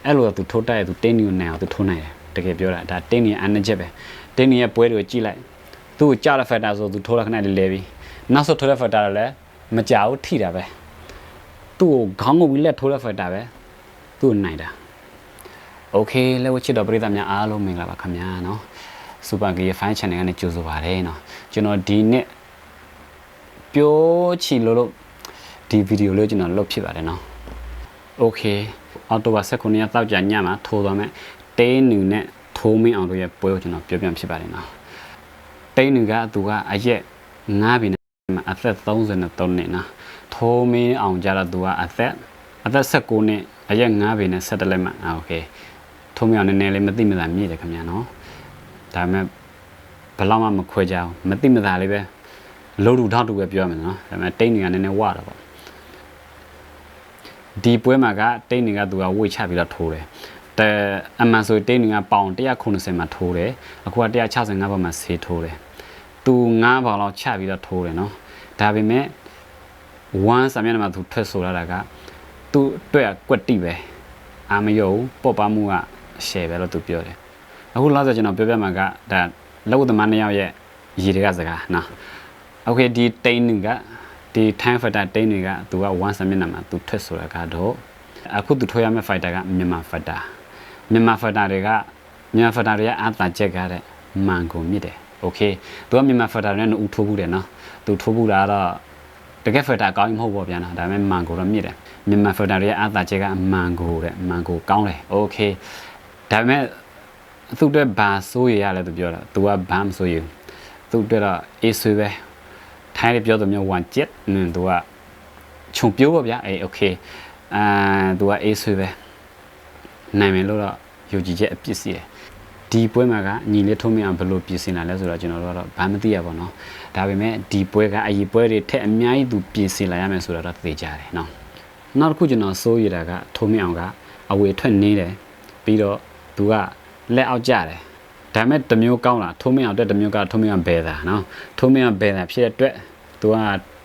အဲ့လိုသူထိုးတိုက်သူတင်းနေနေအောင်သူထိုးနိုင်တယ်တကယ်ပြောတာဒါတင်းနေအန်နချက်ပဲတင်းနေရဲ့ပွဲတွေကိုကြည့်လိုက်သူ့ကိုကြားတဲ့ဖက်တာဆိုသူထိုးလိုက်ခဏလေးလဲပြီးနောက်ဆုံးထိုးတဲ့ဖက်တာလည်းမကြောက်ထိတာပဲသူ့ကိုခေါင်းငုပ်ပြီးလက်ထိုးတဲ့ဖက်တာပဲသူ့ကိုနိုင်တာโอเคလဲဝချစ်တော်ပရိသတ်များအားလုံးမင်္ဂလာပါခင်ဗျာနော်စူပါဂီရဲ့ fine channel ကနေကြိုဆိုပါရစေနော်ကျွန်တော်ဒီနေ့ပြောချီလို့ဒီဗီဒီယိုလေးကျွန်တော်လုပ်ဖြစ်ပါတယ်နော်โอเคအော်တိုဘာ19ရက်တောက်ကြညမှာထိုးသွားမယ်တေးနူနဲ့ထိုးမင်းအောင်တို့ရဲ့ပွဲကိုကျွန်တော်ပြောပြဖြစ်ပါတယ်နော်တေးနူကသူကအရက်9ပြီနဲ့အသက်33နှစ်နော်ထိုးမင်းအောင်ကြတော့သူကအသက်19နှစ်အရက်9ပြီနဲ့17လက်မှโอเคထိုးမင်းအောင်နည်းနည်းလေးမသိမသာမြည်တယ်ခင်ဗျာနော်ဒါပေမဲ့ဘယ်တော့မှမခွဲကြအောင်မသိမသာလေးပဲလို့တူထောက်တူပဲပြောရမယ်နော်ဒါပေမဲ့တိတ်နေကနည်းနည်းဝတာပေါ့ဒီပွဲမှာကတိတ်နေကသူကဝိတ်ချပြီးတော့ထိုးတယ်แต่အမှန်ဆိုတိတ်နေကပေါင်190မှာထိုးတယ်အခုက165ပေါင်မှာဆေးထိုးတယ်သူ9ပေါင်လောက်ချပြီးတော့ထိုးတယ်နော်ဒါပေမဲ့1စာမျက်နှာမှာသူထွက်ဆိုလာတာကသူ့အတွက်ကွက်တိပဲအာမယုံပေါ့ပါမှုကရှယ်ပဲလို့သူပြောတယ်အခုလောက်ဆိုကျွန်တော်ပြောပြမှာကဒါလောက်သမား2ယောက်ရဲ့ရည်တွေကစကားနော်โอเคဒီတိန်ကဒီထိုင်းဖက်တာတိန်တွေကသူက1 7 မျက်နှာမှာသူထွက်ဆိုတာကတော့အခုသူထွက်ရမယ့်ဖိုက်တာကမြန်မာဖက်တာတွေကအာသာချက်ကတဲ့မန်ကုန်မြစ်တယ်โอเคသူကမြန်မာဖက်တာနဲ့ဦးထိုးဘူးတယ်နော်သူထိုးဘူးတာတော့တကယ်ဖက်တာကောင်းမဟုတ်ဘူးဗျာနော်ဒါပေမဲ့မန်ကုန်တော့မြစ်တယ်မြန်မာဖက်တာရဲ့အာသာချက်ကမန်ကုန်ကောင်းတယ်โอเคဒါပေမဲ့သူတို့ဘာဆိုရရလဲသူပြောတာသူကဘာမဆိုရသူတို့တော့အေးဆွေးပဲထိုင်းပြောတဲ့မျိုး1 jet သူကခြုံပြိုးပါဗျာโอเคသူကအေးဆွေးပဲနိုင်မယ်လို့တော့ယုံကြည်ချက်အပြစ်စီတယ်ဒီပွဲမှာကညီလေးထုံးမအောင်ဘယ်လိုပြင်ဆင်လာလဲဆိုတော့ကျွန်တော်တို့ကတော့ဘာမသိရပါတော့ဒါပေမဲ့ဒီပွဲကအရေးပွဲတွေထက်အများကြီးသူပြင်ဆင်လာရမယ်ဆိုတော့သိကြတယ်နော်နောက်တစ်ခုကျွန်တော်စိုးရတာကထုံးမအောင်ကအဝေထွက်နေတယ်ပြီးတော့သူကလက်အောက်ကျတယ်ဒါပေမဲ့တမျိုးကောင်းလာထုံးမအောင်အတွက်တမျိုးကထုံးမအောင်ဘဲတာနော်ထုံးမအောင်ဘဲတာဖြစ်တဲ့အတွက်သူက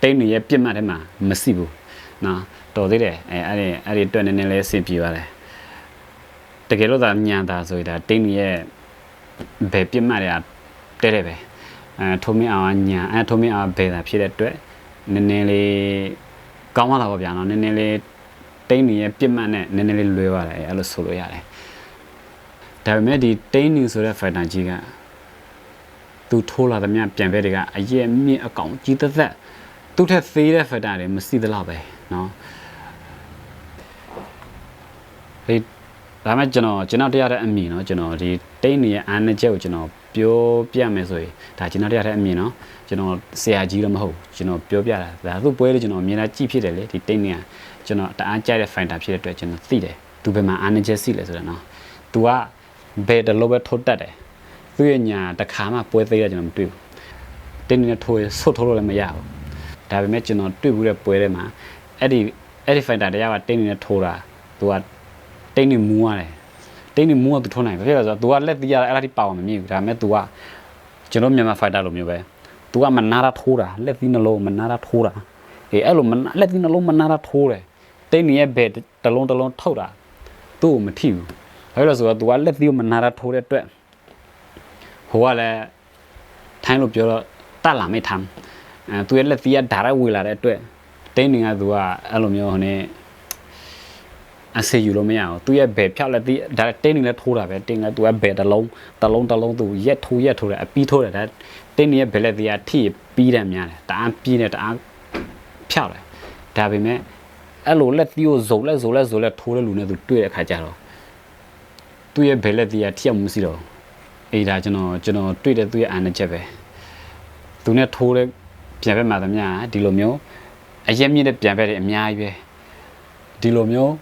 တိတ်နေရဲ့ပြစ်မှတ်ထဲမှာမရှိဘူးနော်တော်သေးတယ်အဲ့ဒီအတွက်နည်းနည်းလေးအဆင်ပြေပါတယ်တကယ်လို့သာညံတာဆိုရင်ဒါတိတ်နေရဲ့ဘယ်ပြစ်မှတ်တွေကတဲပဲထုံးမအောင်ညံထုံးမအောင်ဘဲတာဖြစ်တဲ့အတွက်နည်းနည်းလေးကောင်းလာပါဗျာနော်နည်းနည်းလေးတိတ်နေရဲ့ပြစ်မှတ်နဲ့နည်းနည်းလေးလွဲသွားတယ်အဲ့လိုဆိုလို့ရတယ်ဒါပေမဲ့ဒီတိန်းနူဆိုတဲ့ fighter ကြီးကသူထိုးလာတဲ့မြပြန်ပဲတွေကအရက်မြင့်အကောင်ကြီးသက်သူ့ထက်သေးတဲ့ fighter တွေမရှိသလောက်ပဲเนาะဒီဒါမှကျွန်တော်တရားတဲ့အမြင်เนาะကျွန်တော်ဒီတိန်းနေရဲ့အားနည်းချက်ကိုကျွန်တော်ပြောပြမယ်ဆိုရင်ဒါကျွန်တော်တရားတဲ့အမြင်เนาะကျွန်တော်ဆရာကြီးတော့မဟုတ်ကျွန်တော်ပြောပြတာဒါသူ့ပွဲလေးကျွန်တော်အမြင်နဲ့ကြည့်ဖြစ်တယ်လေဒီတိန်းနေကကျွန်တော်တအားကြိုက်တဲ့ fighter ဖြစ်တဲ့အတွက်ကျွန်တော်သိတယ်သူဘယ်မှာအားနည်းချက်ရှိလဲဆိုတော့เนาะသူကဘယ်တလို့ပဲထိုးတတ်တယ်သူ့ရဲ့ညာတခါမှပွဲသေးရကျွန်တော်မတွေ့ဘူးတင်းနေထိုးရဆွတ်ထိုးလို့လည်းမရဘူးဒါပေမဲ့ကျွန်တော်တွေ့ဘူးတဲ့ပွဲထဲမှာအဲ့ဒီဖိုင်တာတရားကတင်းနေထိုးတာသူကတင်းနေမူးရတယ်တင်းနေမူးကသူထိုးနိုင်ပဲဖြစ်လို့ဆိုတော့သူကလက်သီးရအဲ့ဒါတိပါအောင်မမြင်ဘူးဒါပေမဲ့သူကကျွန်တော်မြန်မာဖိုင်တာလိုမျိုးပဲသူကမနာတာထိုးတာလက်သီးနှလုံးမနာတာထိုးတာအဲ့လိုလက်သီးနှလုံးမနာတာထိုးတယ်တင်းနေရဲ့ဘယ်တလုံးထုတ်တာသူ့ကိုမထိဘူးဘာလို့လဲဆိုတော့ तू ကလက်သီးကိုမနာတာထိုးတဲ့အတွက်ဟိုကလည်းထိုင်းလို့ပြောတော့တတ်လာไม่ทำသူရဲ့လက်သီးကဓာတ်ဝေလာတဲ့အတွက်တင်းနေက तू ကအဲ့လိုမျိုးဟိုနေအဆေယူလို့မရအောင်သူရဲ့ဘယ်ဖြောက်လက်သီးဒါတင်းနေလည်းထိုးတာပဲတင်းက तू ကဘယ်တလုံး तू ရက်ထိုးတယ်အပီးထိုးတယ်ဒါတင်းနေရဲ့ဘယ်လက်သီးကထိပြီးတယ်များတယ်တအားပြီးတယ်တအားဖြောက်တယ်ဒါပေမဲ့အဲ့လိုလက်သီးကိုဇုံလက်ထိုးတဲ့လူနဲ့ तू တွေ့တဲ့အခါကျတော့သူ့ရဲ့ဘယ်လက်တရားထိအောင်မရှိတော့အေးဒါကျွန်တော်တွေ့တဲ့သူ့ရဲ့အာဏာချက်ပဲသူနဲ့ထိုးတဲ့ပြန်ဘက်မှာသမျှဒီလိုမျိုးအရက်မြင့်တဲ့ပြန်ဘက်တွေအများကြီးပဲဒီလိုမျိုး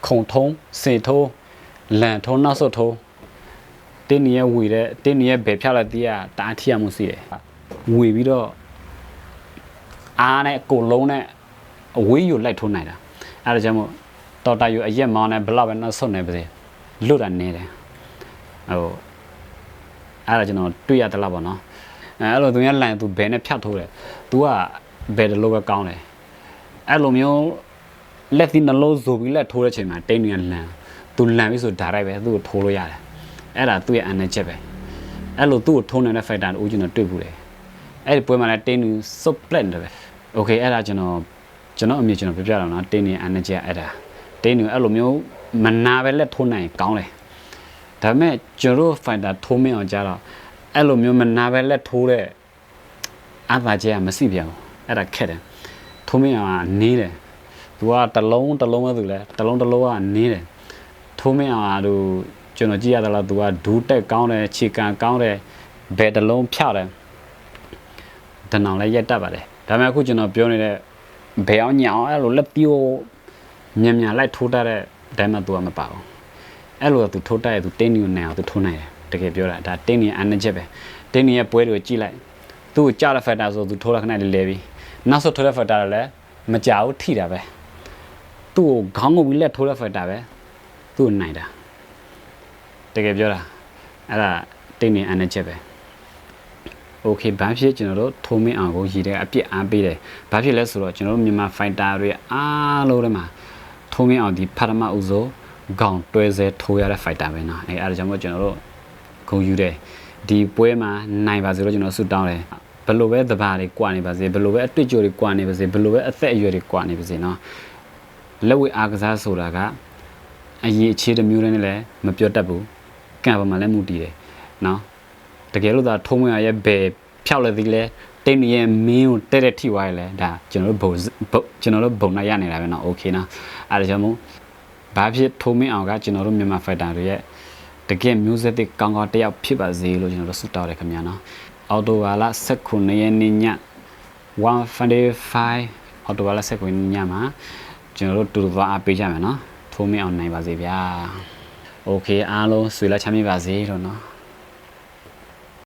ခုံထုံးစေထိုးလန်ထုံးနောက်ဆုတ်ထိုးတင်းနေရဲ့ဝေတဲ့တင်းနေရဲ့ဘယ်ဖြောက်လိုက်တရားတအားထိအောင်မရှိတယ်ဝေပြီးတော့အားနဲ့ကိုလုံးနဲ့အဝေးယူလိုက်ထိုးနိုင်တာအဲ့ဒါကြောင့်မို့တော်တာယူအရက်မောင်းနဲ့ဘလောက်ပဲနောက်ဆုတ်နေပါစေလွတ်တာနေတယ်ဟိုအဲ့ဒါကျွန်တော်တွေ့ရတယ်လားပေါ့နော်အဲ့လိုသူကလန်သူဘယ်နဲ့ဖြတ်ထိုးတယ်သူကဘယ်လိုပဲကောင်းတယ်အဲ့လိုမျိုးလက်သီးနှလုံးဇိုပြီးလက်ထိုးတဲ့ချိန်မှာတိန်းနေလန် သူလန်ပြီးဆိုဒါရိုက်ပဲသူ့ကိုထိုးလို့ရတယ်အဲ့ဒါသူ့ရဲ့ အနေချက်ပဲအဲ့လိုသူ့ကိုထိုးနေတဲ့ fighter ဦးကျွန်တော်တွေ့ဘူးတယ်အဲ့ဒီပွဲမှာလည်းတင်းနူ so plant တယ်ပဲ okay အဲ့ဒါကျွန်တော်အမြင်ကျွန်တော်ပြပြတော့နော်တင်းနူအနေချက်အဲ့ဒါတင်းနူအဲ့လိုမျိုးမနာပဲလက်ထိုးနိုင်ကောင်းတယ်ဒါပေမဲ့ကျွန်တော် fighter ထိုးမင်းအောင်ကြတော့အဲ့လိုမျိုးမနာပဲလက်ထိုးတဲ့အသာကျဲမရှိပြန်ဘူးအဲ့ဒါခက်တယ်ထိုးမင်းအောင်ကနေတယ်သူကတလုံးပဲသူလဲတလုံးကနေတယ်ထိုးမင်းအောင်သူကျွန်တော်ကြည့်ရတာလားသူကဒူးတက်ကောင်းတယ်ခြေကန်ကောင်းတယ်ဘယ်တလုံးဖြောက်တယ်တနောင်လည်းရက်တက်ပါတယ်ဒါပေမဲ့အခုကျွန်တော်ပြောနေတဲ့ဘယ်အောင်ညအောင်အဲ့လိုလက်ပြိုးမြန်လိုက်ထိုးတတ်တဲ့ဒိုင်းမှာသူကမပါဘူးအဲ့လိုသူထိုးတတ်ရဲ့သူတင်းနီကိုနိုင်အောင်သူထိုးနိုင်တယ်တကယ်ပြောတာဒါတင်းနီအနေချက်ပဲတင်းနီရဲ့ပွဲတွေကိုကြည့်လိုက်သူ့ကိုကြားတဲ့ factor ဆိုသူထိုးရခဏလေးလဲပြီးနောက်ဆုံးထိုးတဲ့ factor လည်းမကြောက်ထိတာပဲသူ့ကိုခေါင်းငုပ်ပြီးလက်ထိုးတဲ့ factor ပဲသူ့ကိုနိုင်တာတကယ်ပြောတာအဲ့ဒါတင်းနီအနေချက်ပဲโอเคဘာဖြစ်ကျွန်တော်တို့ထိုးမင်းအောင်ကိုရည်တဲ့အပြစ်အားပေးတယ်ဘာဖြစ်လဲဆိုတော့ကျွန်တော်တို့မြန်မာ fighter တွေအားလုံးထဲမှာထိုးမင်းအောင်ဒီပထမဦးဆုံးခေါင်းတွဲစဲထိုးရတဲ့ fighter ပဲနော်အဲ့ဒါကြောင့်မို့ကျွန်တော်တို့ဂုဏ်ယူတယ်ဒီပွဲမှာနိုင်ပါစေလို့ကျွန်တော်ဆုတောင်းတယ်ဘယ်လိုပဲတဘာတွေကွာနေပါစေဘယ်လိုပဲအတွေ့အကြုံတွေကွာနေပါစေဘယ်လိုပဲအသက်အရွယ်တွေကွာနေပါစေနော်လက်ဝဲအားကစားဆိုတာကအရေးအခြေတစ်မျိုးနဲ့လည်းမပြောတတ်ဘူးကံပါမှလည်းမူတည်တယ်နော်တကယ်လို့သာထုံးဝင်ရရဲ့ဘယ်ဖြောက်လက်သေးလဲတင်းနေရဲ့မင်းကိုတဲ့ထိသွားရလဲဒါကျွန်တော်တို့ဘုံနိုင်ရနေတာပဲနော်โอเคနော်အဲ့ဒါကြောင့်မို့ဘာဖြစ်ထုံးမင်းအောင်ကကျွန်တော်တို့မြန်မာ fighter တွေရဲ့တကယ်မျိုးဆက်သစ်ကောင်းကောင်းတယောက်ဖြစ်ပါစေလို့ကျွန်တော်တို့ဆုတောင်းတယ်ခင်ဗျာနော်အော်တိုဘာလ19ရက်နေ့ည1:55အော်တိုဘာလ19ရက်နေ့ညမှာကျွန်တော်တို့တူတူသွားအားပေးကြမယ်နော်ထုံးမင်းအောင်နိုင်ပါစေဗျာโอเคအားလုံးဆွေလာချမ်းမြေ့ပါစေလို့နော်